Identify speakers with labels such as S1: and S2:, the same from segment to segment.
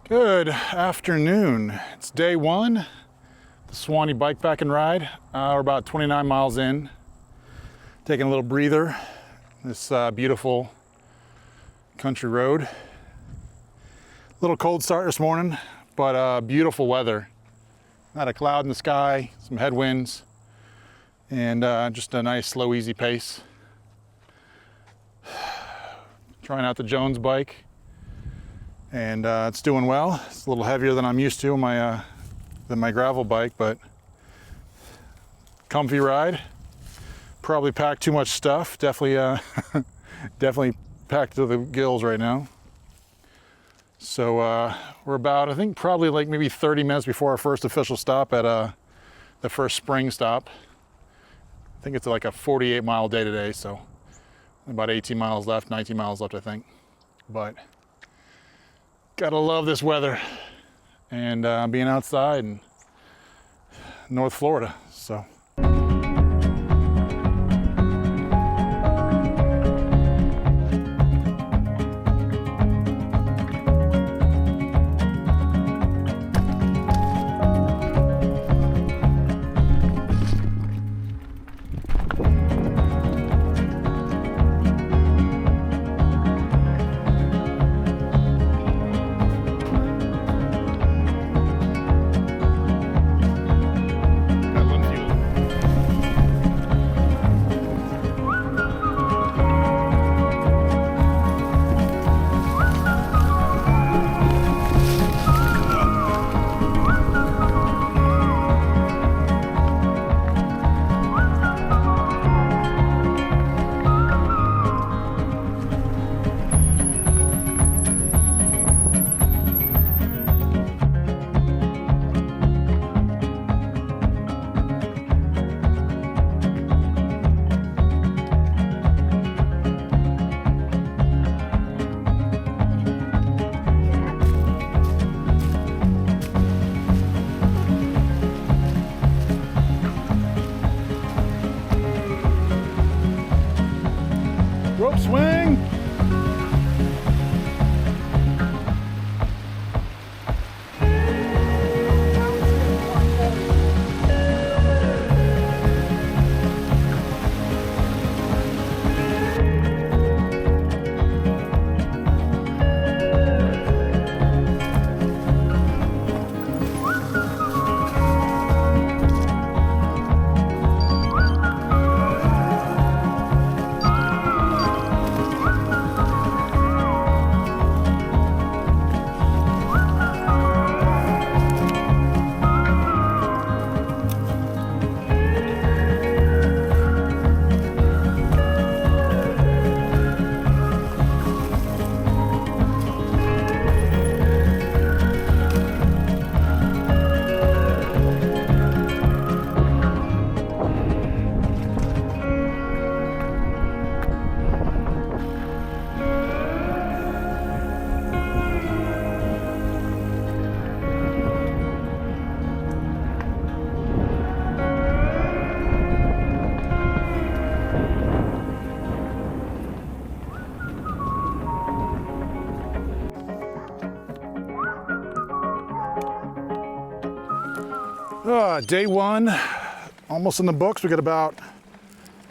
S1: Good afternoon. It's day one, the Suwannee bikepacking ride. We're about 29 miles in, taking a little breather. This beautiful country road. A little cold start this morning, but beautiful weather. Not a cloud in the sky, some headwinds, and just a nice, slow, easy pace. Trying out the Jones bike. And it's doing well. It's a little heavier than I'm used to than my gravel bike, but comfy ride. Probably packed too much stuff. Definitely, definitely packed to the gills right now. So we're about, I think, probably like maybe 30 minutes before our first official stop at the first spring stop. I think it's like a 48-mile day today, so about 18 miles left, 19 miles left, I think. But gotta love this weather and being outside in North Florida, so. Rope swing. Day one, almost in the books. We got about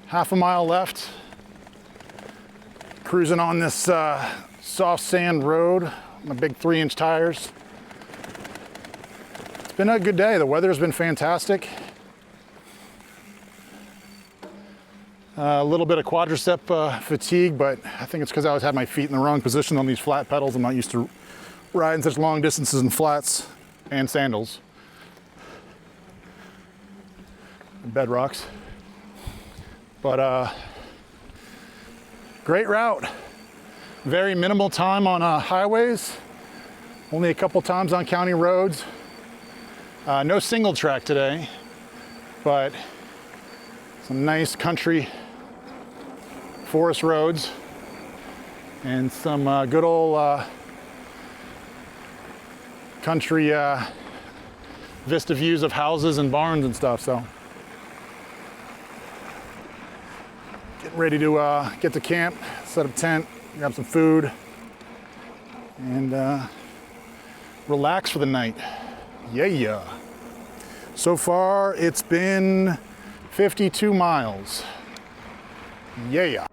S1: half a mile left. Cruising on this soft sand road, my big 3-inch tires. It's been a good day. The weather's been fantastic. A little bit of quadricep fatigue, but I think it's because I had my feet in the wrong position on these flat pedals. I'm not used to riding such long distances in flats and sandals. Bedrocks. But Great route. Very minimal time on highways. Only a couple times on county roads. No single track today, but some nice country forest roads and some good old country vista views of houses and barns and stuff. So getting ready to get to camp, set up tent, grab some food, and relax for the night. Yeah. So far it's been 52 miles. Yeah.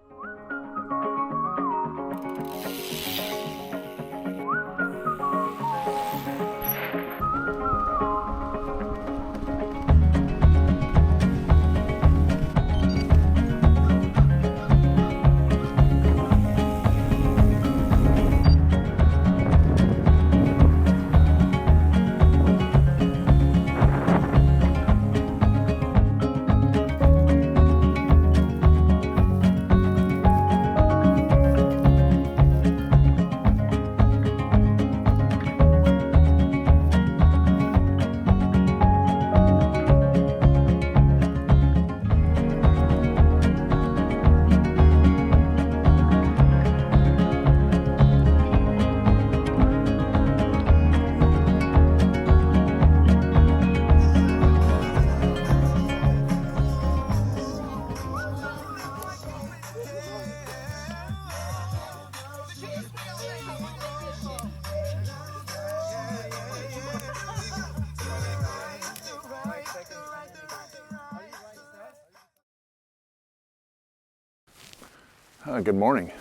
S1: Good morning.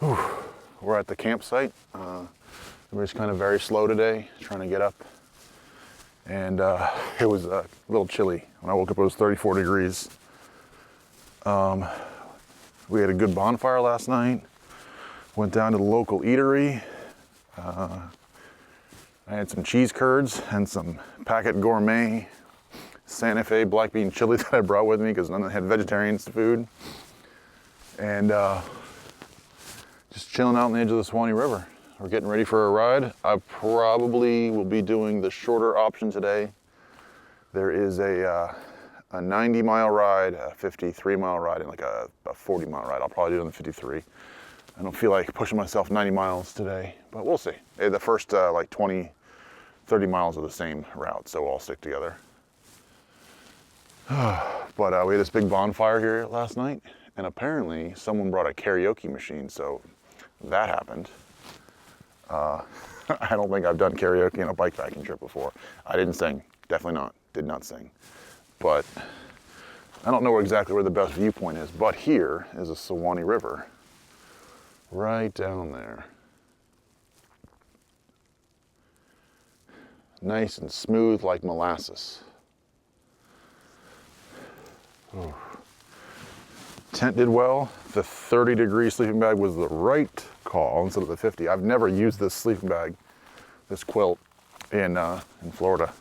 S1: Whew. We're at the campsite. Everybody's kind of very slow today, trying to get up. And it was a little chilly. When I woke up, it was 34 degrees. We had a good bonfire last night. Went down to the local eatery. I had some cheese curds and some packet gourmet Santa Fe black bean chili that I brought with me because none of them had vegetarian food. And just chilling out on the edge of the Suwannee River. We're getting ready for a ride. I probably will be doing the shorter option today. There is a 90-mile ride, a 53-mile ride, and like a 40-mile ride. I'll probably do it on the 53. I don't feel like pushing myself 90 miles today, but we'll see. The first like 20, 30 miles are the same route, so we'll all stick together. But we had this big bonfire here last night. And apparently someone brought a karaoke machine, so that happened. I don't think I've done karaoke on a bikepacking trip before. I didn't sing, definitely not, did not sing. But I don't know exactly where the best viewpoint is, but here is the Suwannee River, right down there. Nice and smooth like molasses. Ooh. Tent did well. The 30-degree sleeping bag was the right call instead of the 50. I've never used this sleeping bag, this quilt, in Florida.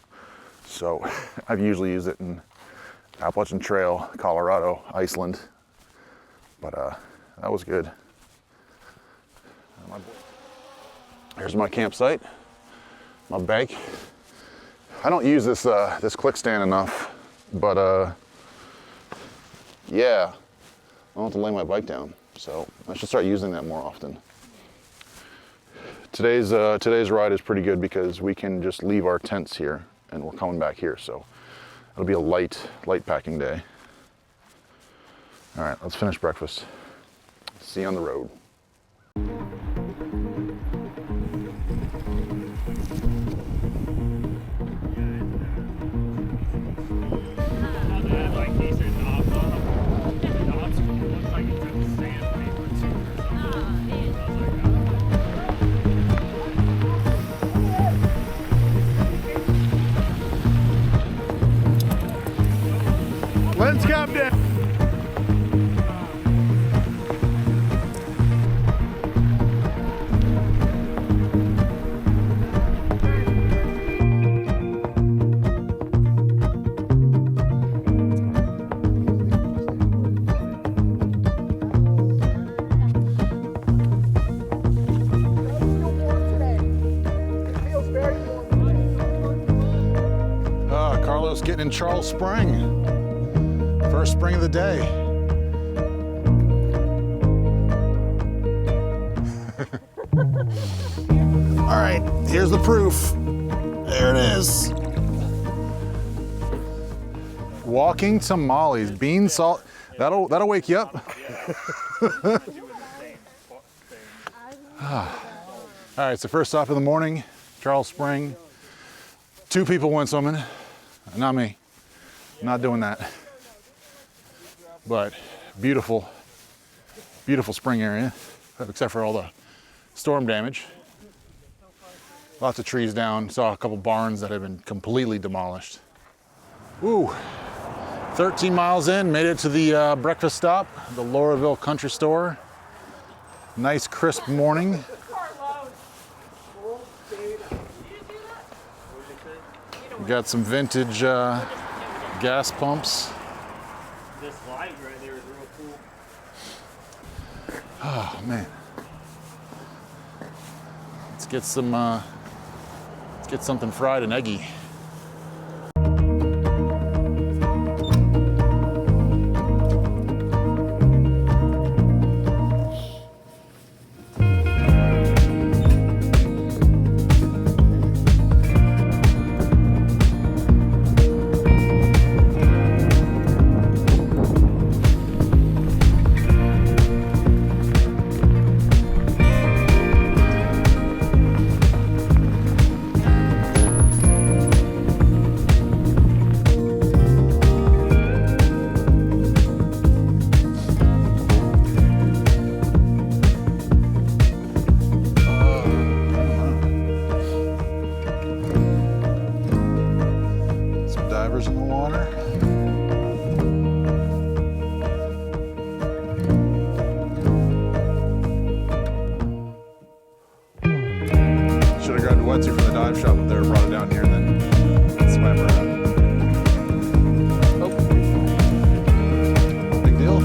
S1: So I've usually used it in Appalachian Trail, Colorado, Iceland. But that was good. Here's my campsite, my bike. I don't use this this click stand enough, but yeah. I don't have to lay my bike down, so I should start using that more often. Today's ride is pretty good because we can just leave our tents here and we're coming back here, so it'll be a light packing day. All right, let's finish breakfast. See you on the road. Let's come down. Karlos getting in Charles Spring. First spring of the day. All right, here's the proof. There it is. Walking tamales, bean salt. That'll wake you up. All right, so first stop in the morning, Charles Spring. 2 people went swimming, not me. Not doing that. But beautiful, beautiful spring area, except for all the storm damage. Lots of trees down. Saw a couple barns that have been completely demolished. Woo! 13 miles in, made it to the breakfast stop, the Lauraville Country Store. Nice crisp morning. We got some vintage gas pumps.
S2: This light right there is real cool.
S1: Oh man. Let's get something fried and eggy. In the water. Should have grabbed a wetsuit from the dive shop up there, brought it down here, and then swam around. Oh, big deal.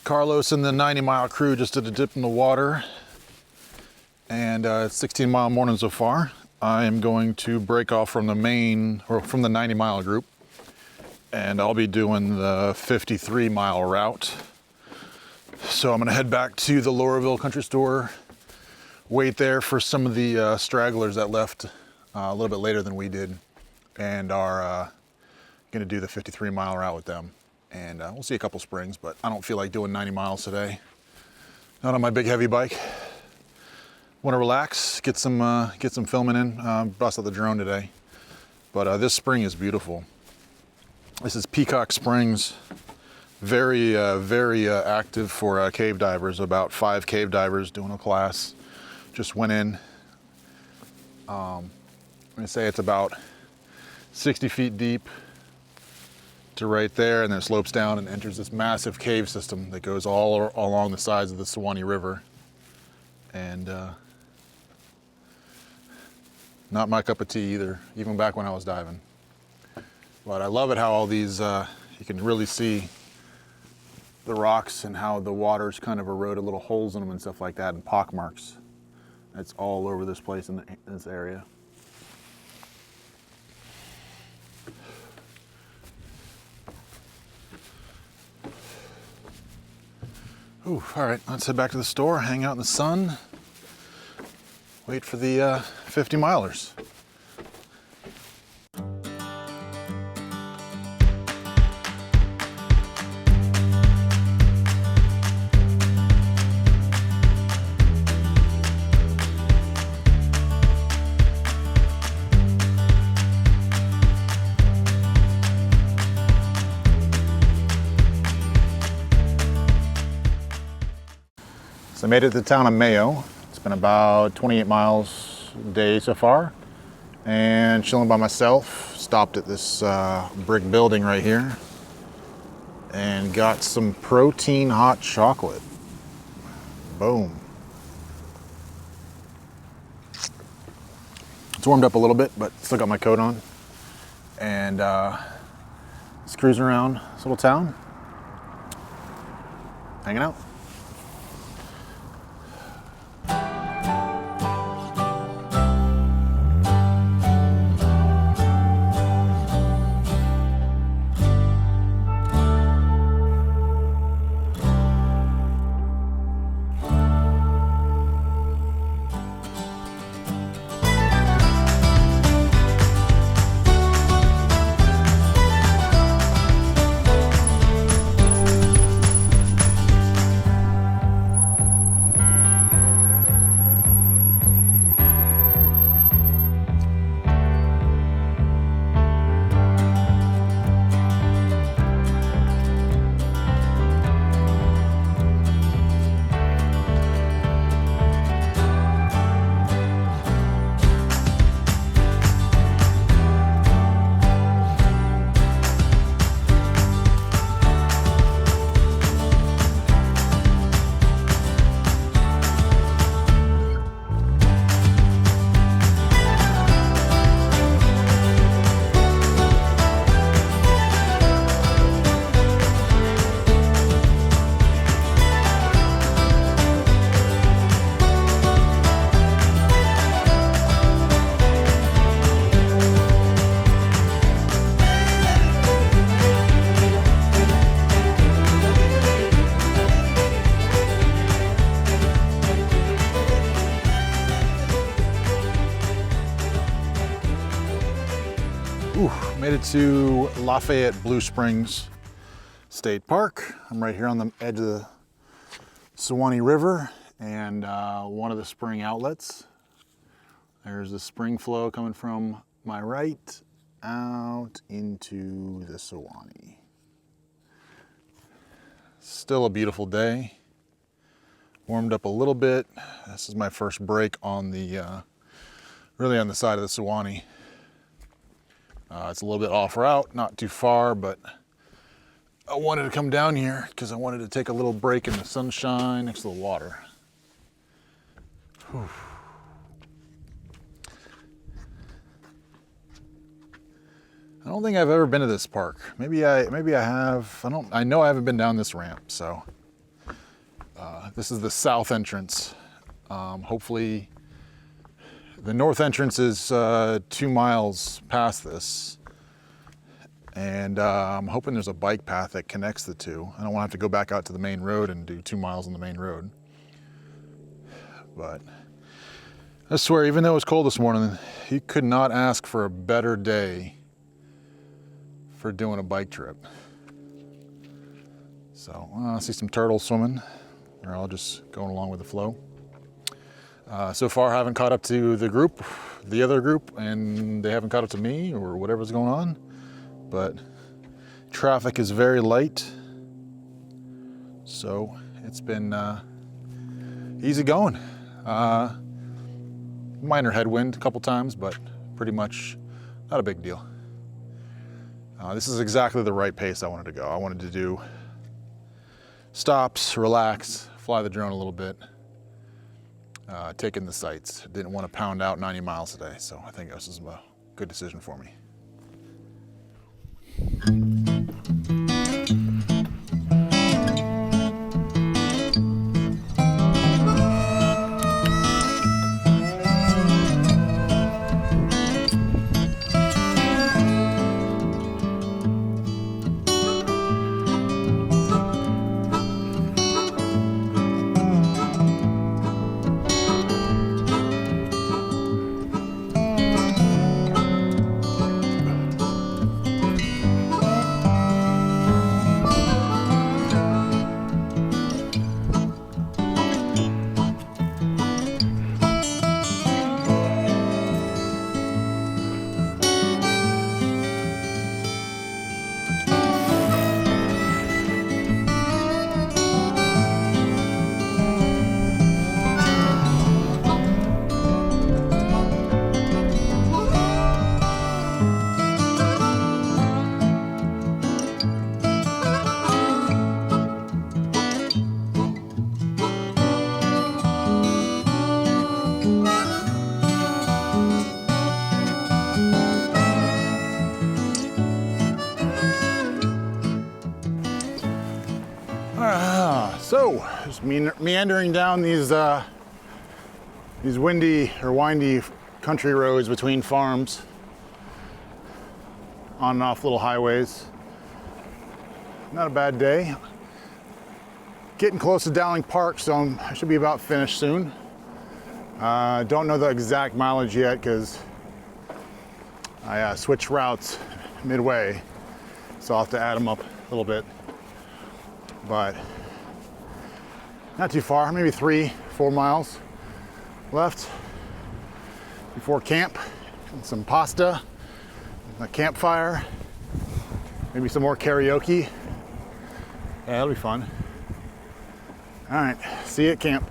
S1: Karlos and the 90-mile crew just did a dip in the water, and it's 16-mile morning so far. I am going to break off from the main, or from the 90-mile group, and I'll be doing the 53-mile route. So I'm gonna head back to the Lauraville Country Store, wait there for some of the stragglers that left a little bit later than we did, and are gonna do the 53-mile route with them. And we'll see a couple springs, but I don't feel like doing 90 miles today. Not on my big heavy bike. Want to relax, get some filming in. Bust out the drone today, but this spring is beautiful. This is Peacock Springs. Very active for cave divers. About 5 cave divers doing a class. Just went in. I'm gonna say it's about 60 feet deep to right there, and then it slopes down and enters this massive cave system that goes all along the sides of the Suwannee River. And not my cup of tea either, even back when I was diving. But I love it how all these, you can really see the rocks and how the water's kind of eroded little holes in them and stuff like that, and pock marks. It's all over this place in this area. Ooh, all right, let's head back to the store, hang out in the sun, wait for the 50 milers. So I made it to the town of Mayo. It's been about 28 miles day so far, and chilling by myself. Stopped at this brick building right here and got some protein hot chocolate. Boom. It's warmed up a little bit, but still got my coat on. And just cruising around this little town, hanging out. Made it to Lafayette Blue Springs State Park. I'm right here on the edge of the Suwannee River and one of the spring outlets. There's the spring flow coming from my right out into the Suwannee. Still a beautiful day. Warmed up a little bit. This is my first break on the really on the side of the Suwannee. It's a little bit off route, not too far, but I wanted to come down here because I wanted to take a little break in the sunshine next to the water. Whew. I don't think I've ever been to this park. Maybe I have. I know I haven't been down this ramp. So this is the south entrance. Hopefully. The north entrance is 2 miles past this, and I'm hoping there's a bike path that connects the two. I don't want to have to go back out to the main road and do 2 miles on the main road. But I swear, even though it was cold this morning, you could not ask for a better day for doing a bike trip. So I see some turtles swimming. They're all just going along with the flow. So far, I haven't caught up to the other group, and they haven't caught up to me or whatever's going on. But traffic is very light, so it's been easy going. Minor headwind a couple times, but pretty much not a big deal. This is exactly the right pace I wanted to go. I wanted to do stops, relax, fly the drone a little bit. Take in the sights. Didn't want to pound out 90 miles today, so I think this is a good decision for me. meandering down these windy or windy country roads between farms, on and off little highways. Not a bad day. Getting close to Dowling Park, so I should be about finished soon. Don't know the exact mileage yet because I switched routes midway, so I'll have to add them up a little bit. But not too far, maybe 3-4 miles left before camp, and some pasta, a campfire, maybe some more karaoke. Yeah, that'll be fun. All right, see you at camp.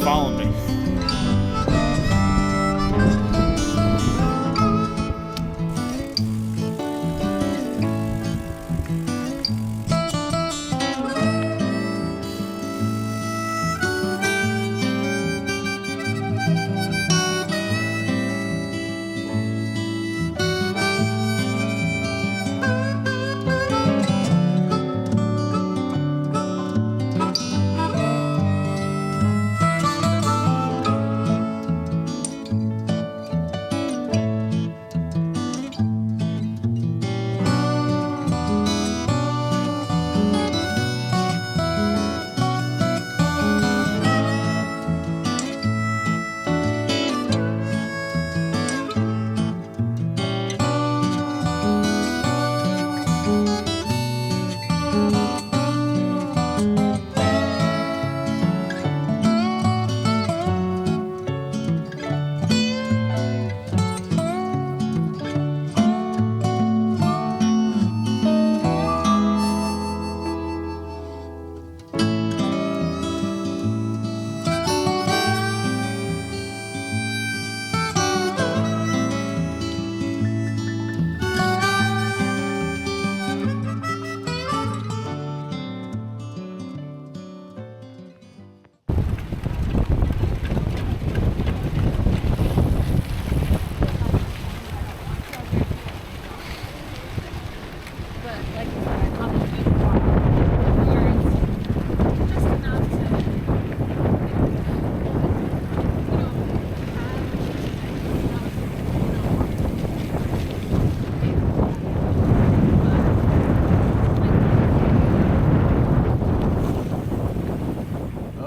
S1: Following me.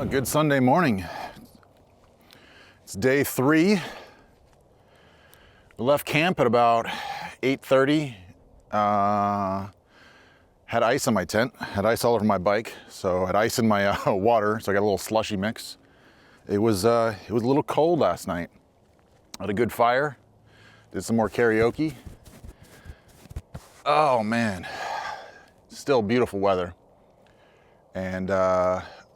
S1: Good Sunday morning. It's day 3. We left camp at about 8:30. Had ice on my tent, had ice all over my bike, so I had ice in my water, so I got a little slushy mix. It was a little cold last night. Had a good fire, did some more karaoke. Oh man, still beautiful weather. And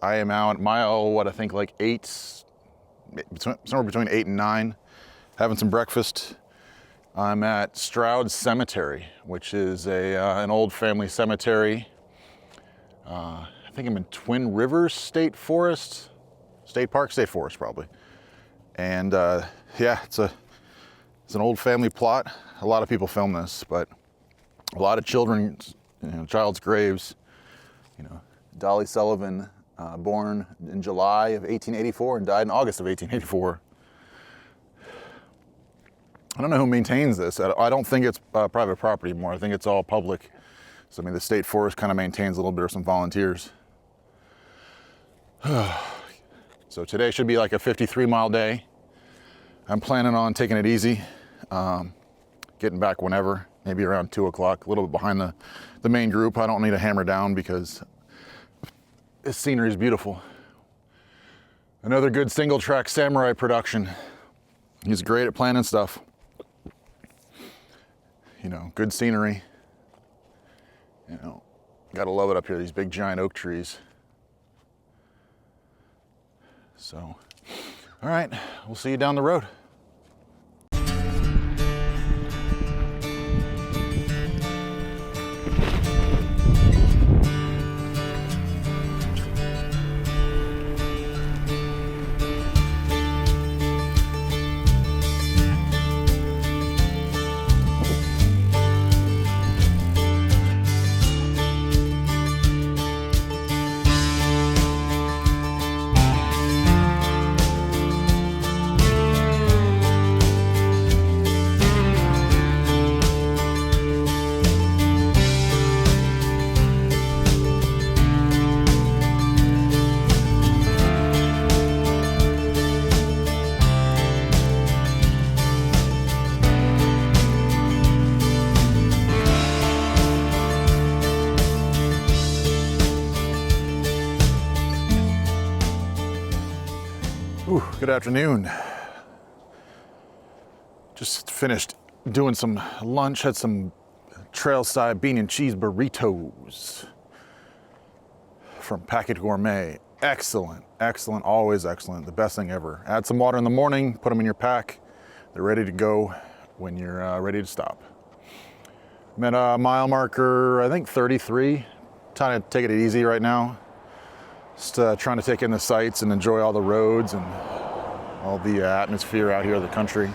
S1: I am out mile, I think like 8, somewhere between 8 and 9, having some breakfast. I'm at Stroud Cemetery, which is an old family cemetery. I think I'm in Twin Rivers State Forest, State Forest probably. And yeah, it's an old family plot. A lot of people film this, but a lot of children's, child's graves. Dolly Sullivan, born in July of 1884 and died in August of 1884. I don't know who maintains this. I don't think it's private property anymore. I think it's all public. So the state forest kind of maintains a little bit of some volunteers. So today should be like a 53-mile day. I'm planning on taking it easy, getting back whenever, maybe around 2 o'clock, a little bit behind the main group. I don't need to hammer down because this scenery is beautiful. Another good single track Samurai production. He's great at planning stuff. Good scenery. You know, gotta love it up here, these big giant oak trees. So, all right, we'll see you down the road. Ooh, good afternoon. Just finished doing some lunch, had some trailside bean and cheese burritos from Packet Gourmet. Excellent, excellent, always excellent, the best thing ever. Add some water in the morning, put them in your pack. They're ready to go when you're ready to stop. I'm at a mile marker, I think 33. Trying to take it easy right now. Just trying to take in the sights and enjoy all the roads and all the atmosphere out here of the country.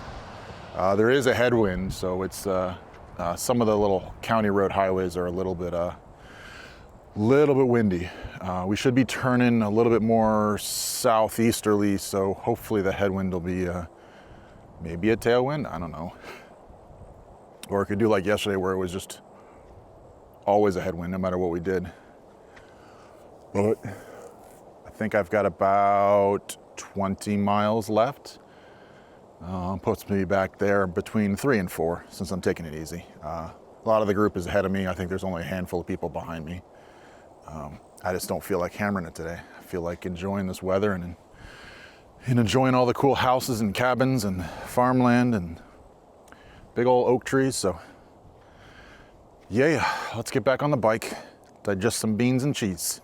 S1: There is a headwind, so it's some of the little county road highways are a little bit windy. We should be turning a little bit more southeasterly, so hopefully the headwind will be maybe a tailwind. I don't know. Or it could do like yesterday, where it was just always a headwind, no matter what we did. But I think I've got about 20 miles left. Puts me back there between 3 and 4, since I'm taking it easy. A lot of the group is ahead of me. I think there's only a handful of people behind me. I just don't feel like hammering it today. I feel like enjoying this weather and enjoying all the cool houses and cabins and farmland and big old oak trees. So yeah, let's get back on the bike, digest some beans and cheese.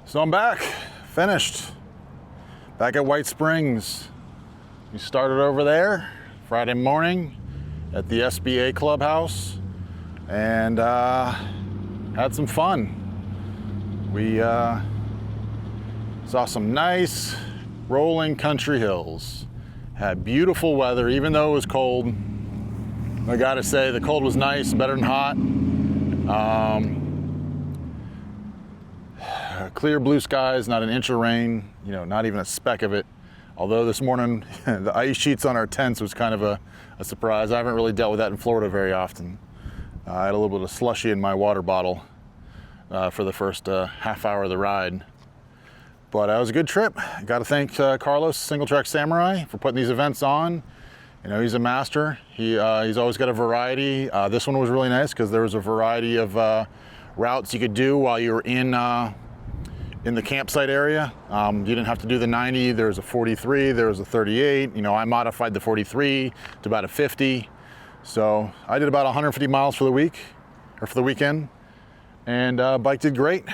S1: So I'm back, finished. Back at White Springs. We started over there Friday morning at the SBA clubhouse and had some fun. We saw some nice rolling country hills. Had beautiful weather, even though it was cold. I gotta say, the cold was nice, better than hot. Clear blue skies, not an inch of rain, you know, not even a speck of it. Although this morning, the ice sheets on our tents was kind of a surprise. I haven't really dealt with that in Florida very often. I had a little bit of slushy in my water bottle for the first half hour of the ride. But it was a good trip. Got to thank Karlos, Single Track Samurai, for putting these events on. You know, he's a master. He's always got a variety. This one was really nice because there was a variety of routes you could do while you were in the campsite area. You didn't have to do the 90. There was a 43, there was a 38. You know, I modified the 43 to about a 50. So I did about 150 miles for the week, or for the weekend, and bike did great.